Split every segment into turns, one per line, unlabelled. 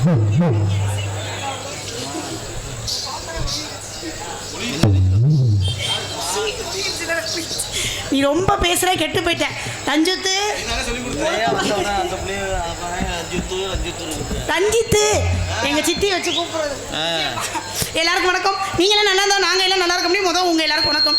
நீ ரொம்ப பேசுற, கெட்டு போயிட்ட. ரஞ்சித்து ரஞ்சித்து எங்க சித்தி வச்சு கூப்பிடுறது. எல்லாருக்கும் வணக்கம். நீங்க எல்லாம் நல்லா இருந்தா நாங்க எல்லாம் நல்லா இருக்க முடியும். முதல் உங்க எல்லாருக்கும் வணக்கம்.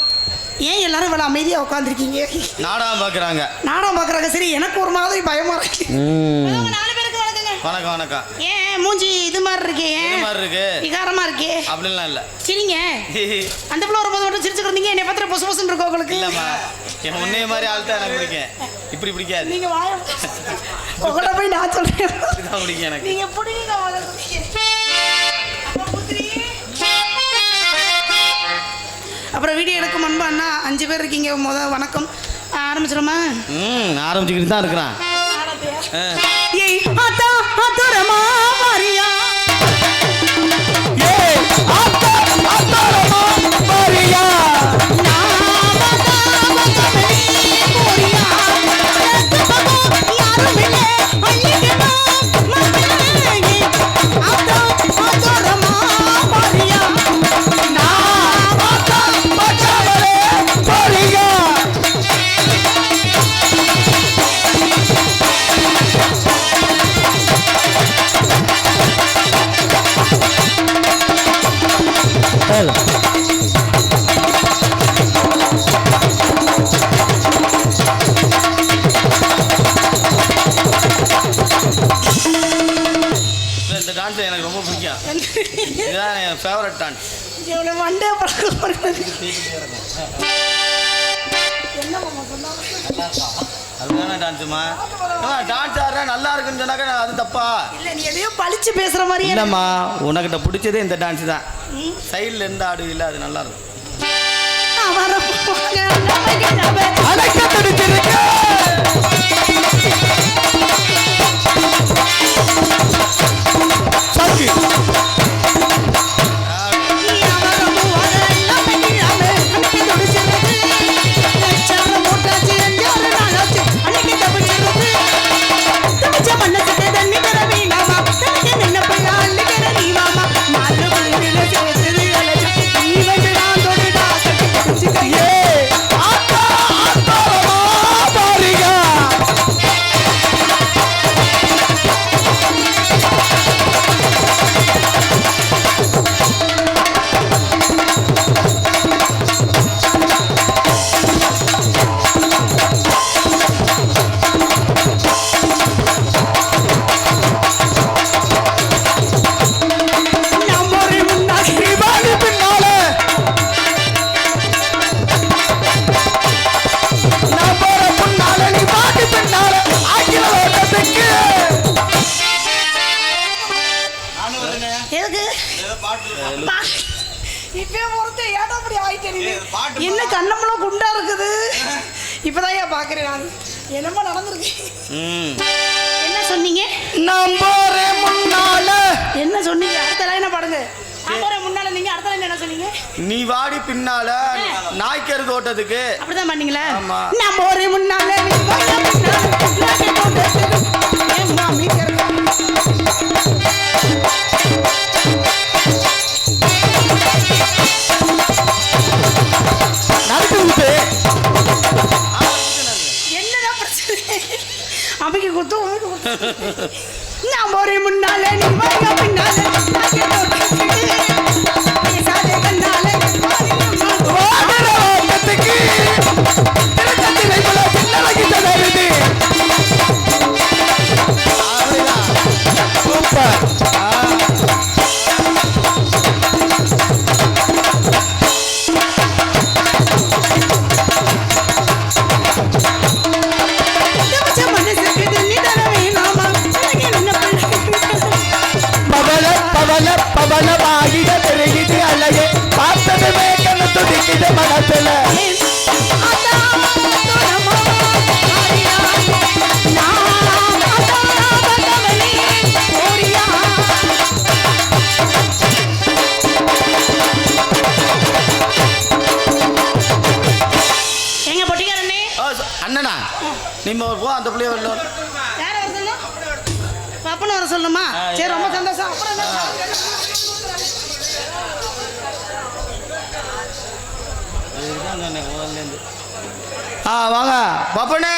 ஏன் எல்லாரும் இவ்வளவு அமைதியா உட்காந்துருக்கீங்க? நாடகம் பாக்குறாங்க. சரி, எனக்கு ஒரு மாதிரி பயமா இருக்கு. 4 பேருக்கு வணக்கங்க. வணக்கம் வணக்கம். ஏன் மூஞ்சி இது மாதிரி இருக்கு? ஏன் மாதிரி இருக்கு? விகாரமா இருக்கு? அப்படிலாம் இல்ல. சரிங்க. அந்த பிள்ளை வரும்போது மட்டும் சிரிச்சுக்கிறீங்க. என்னை பத்திர பொசு பொசுன்னு இருக்கோ உங்களுக்கு? இல்லம்மா, என் முன்னே மாதிரி ஆள் தான் எனக்கு பிடிக்கும். இப்படி பிடிக்காது. நீங்க வாய உங்களை போய் நான் சொல்றேன். இதுதான் பிடிக்கும் எனக்கு. நீங்க பிடிங்க. அப்புறம் வீடியோ எடுக்க முன்பு அண்ணா 5 பேர் இருக்கீங்க. முதல் வணக்கம். ஆரம்பிச்சிடுமா? ஆரம்பிச்சுக்கிட்டு தான் இருக்கிறான். இந்த டான்ஸ் எனக்கு ரொம்ப பிடிக்கும். இதுதான் என் ஃபேவரட் டான்ஸ். இவ்வளோ மண்டே அதுதானே டான்ஸுமா? டான்ஸ் ஆடுறா நல்லா இருக்குன்னு சொன்னாக்க அது தப்பா இல்லை. நீ எதையோ பழிச்சு பேசுற மாதிரி இல்லைம்மா. உனக்கிட்ட பிடிச்சதே இந்த டான்ஸ் தான். சைடில் இருந்து ஆடுவில்லை, அது நல்லா இருக்கும். என்ன கண்ணமெல்லாம் குண்டா இருக்குது? இப்பதான் பாக்குறேன் நான். என்னமா நடந்திருக்கு? என்ன சொன்னீங்க? என்ன சொன்னீங்க? அடுத்த லைனை பாடுங்க. முன்னால நீங்க அடுத்த லைன் என்ன சொன்னீங்க? நீ வாடி பின்னால நாய்க்கரு தோட்டத்துக்கு. அப்படிதான் பண்ணீங்களா? நம்ம ஒரே முன்னால என்னடா பிரச்சனை? அவைக்கு குத்து நான் ஒரே முன்னால நீ வாங்க பின்னால அண்ணனா நீ போ. அந்த பிள்ளைய வரல. வர சொல்லணுமா? சரி ரொம்ப சந்தோஷம். அப்புறம்
வாங்க பப்பனே.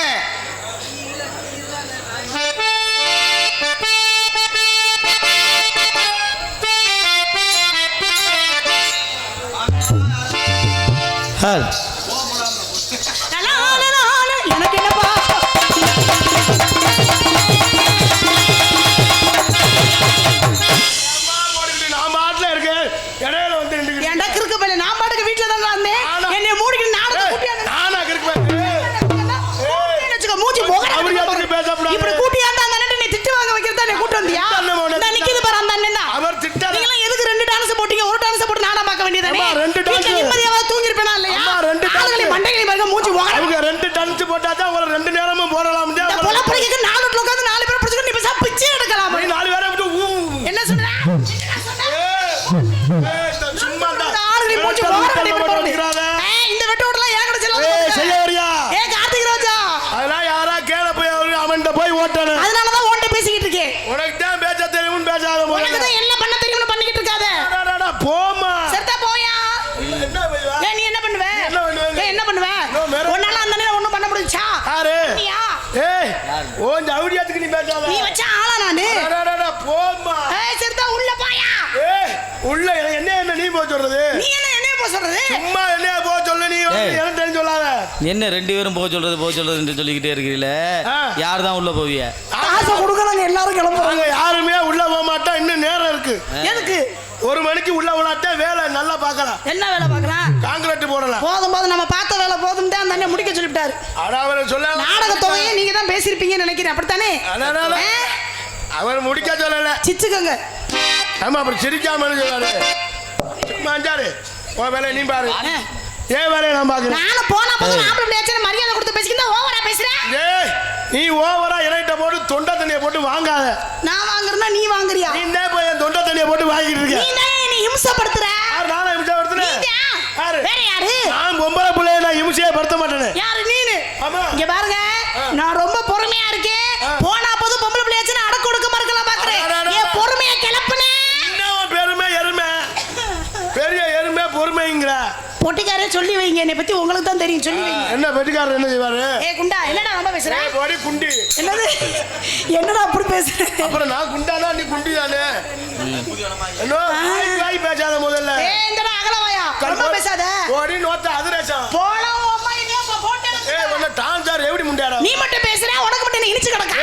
எனக்கு என்னப்பா
நான் பாட்டுல இருக்கேன், இடையில வந்து
எனக்கு இருக்க போல நான் பாட்டுக்கு வீட்டுல தான் இருந்தேன். என்னை மூடிக்கிட்டு
நானா இருப்பேன்.
மூச்சு போக இப்படி கூட்டியாண்டா அந்த அண்ணன் நீ திட்டு வாங்க வைக்கிறதா நீ கூட்டு வந்தியா? நிக்குது பாரு அந்த அண்ணன் தான்.
அவர் திட்டாத.
நீங்க எதுக்கு ரெண்டு டான்ஸ் போட்டீங்க? ஒரு டான்ஸ் போட்டு நானா பார்க்க வேண்டியதானே?
ரெண்டு டான்ஸ்
நிம்மதியாவது தூங்கி இருப்பேனா இல்லையா? ஆளுகளை மண்டைகளை பாருங்க மூச்சு போக.
அவங்க ரெண்டு டான்ஸ் போட்டா தான் உங்களை ரெண்டு நேரமும் போடலாம்.
இந்த பொலப்படிக்கு நாலு வீட்ல உட்கார்ந்து நாலு பேர் பிடிச்சிட்டு நீ பேச பிச்சை எடுக்கலாம்.
நீ நாலு பேரை விட்டு
என்ன சொல்ற?
சும்மா தான்
ஆளுகளை மூச்சு போக. இந்த வெட்ட ஓட்டலாம் ஏன் கிடைச்சல?
செய்ய வரியா?
கார்த்திக் ராஜா
அதெல்லாம் யாரா கேள போய் அவன்கிட்ட போய் ஓட்டணும்.
அதனாலதான் ஓட்ட பேசிக்கிட்டு இருக்கேன்.
உனக்கு தான் பேச தெரியும் பேசாத.
உனக்கு தான் என்ன பண்ண தெரியும்னு பண்ணிக்கிட்டு இருக்காத.
போமா
செத்தா போயா. நீ என்ன பண்ணுவ? என்ன பண்ணுவ? உன்னால அந்த நேரம் ஒண்ணும் பண்ண முடிஞ்சா?
யாரு? ஏய் ஓன் ஜவுடியாத்துக்கு நீ பேசாத.
நீ வச்ச ஆளா நானு?
போமா.
ஏய் செத்தா உள்ள போயா.
ஏய் உள்ள என்ன நீ போ சொல்றது?
நீ என்ன போ சொல்றது?
சும்மா என்ன போ சொல்ல நீ என்ன தெரிஞ்சு சொல்லாத.
என்ன ரெண்டு பேரும் போக சொல்றதுன்னு சொல்லிக்கிட்டே இருக்கீங்கள? யார் தான் உள்ள போவிய?
காசை கொடுக்கறாங்க எல்லாரும் கிளம்புறாங்க.
யாருமே உள்ள போக மாட்டா. இன்னும் நேரம் இருக்கு.
எதுக்கு?
1 மணிக்கு உள்ள போனாட்டே வேலை நல்லா பார்க்கலாம்.
என்ன வேலை பார்க்கறான்?
கான்கிரீட் போடலாம்.
போதும் நம்ம பார்த்த வேலை போதும் தான் அந்த அண்ணன் முடிக்க சொல்லிட்டாரு.
அட அவர் சொல்ல
நாடக தொகையை நீங்க தான் பேசிருப்பீங்கன்னு நினைக்கிறேன். அப்படித்தானே?
அவர் முடிக்க சொல்லல.
சிச்சுக்கங்க.
ஆமா அப்படி சிரிக்காம சொல்லாரு. சும்மா அஞ்சாரு உன் வேலை நீ பாரு. ஏன் வேலையை நான் பாக்குறேன்.
நானும் போனா போதும் ஆம்பளை பிள்ளையாச்சே மரியாதை கொடுத்து பேசிக்கிட்டா ஓவரா பேசுறேன்.
ஏய் நீ ஓவரா இலைட்ட போட்டு தொண்டை தண்ணியை போட்டு வாங்காத.
நான் வாங்குறேன்னா நீ வாங்குறியா?
நீ என்ன போய் தொண்டை தண்ணியை போட்டு வாங்கிட்டு இருக்க?
நீ தான் நீ இம்சப்படுத்துற.
நானே இம்சப்படுத்துறேன்.
யாரு? வேற யாரு?
நான் பொம்பளை பிள்ளைய நான் இம்சையே படுத்த மாட்டேனே.
யாரு நீனு?
ஆமா
இங்க பாருங்க நான் ரொம்ப பொறுமையா இருக்கேன். போனா போது பொம்பளை பிள்ளையாச்சே அடக்க ஒடுக்கமா இருக்கலாம் பாக்குறேன். ஏன் பொறுமையா கிளப்புனே?
என்ன பெருமை எருமை பெரிய எருமை பொறுமைங்கற
பொட்டிக்காரே சொல்லி வைங்க. என்னை பத்தி உங்களுக்கு தான் தெரியும். சொல்லி வைங்க.
என்ன பொட்டிக்காரர் என்ன செய்வாரு?
குண்டா என்னடா ரொம்ப பேசுற?
போடி குண்டி.
என்னடா அப்படி பேசுற?
அப்புறம் நான் குண்டானா நீ குண்டி தானே? என்ன வாய் பேசாத முதல்ல.
இந்தடா அகலவாயா ரொம்ப பேசாத.
போடி நோத்த அதிரேசம்.
போலாம் அம்மா என்ன போட்டே.
ஒண்ணு டான்சர் எப்படி முண்டாடா?
நீ மட்டும் பேசுற உனக்கு மட்டும் என்ன இனிச்சு கிடக்க.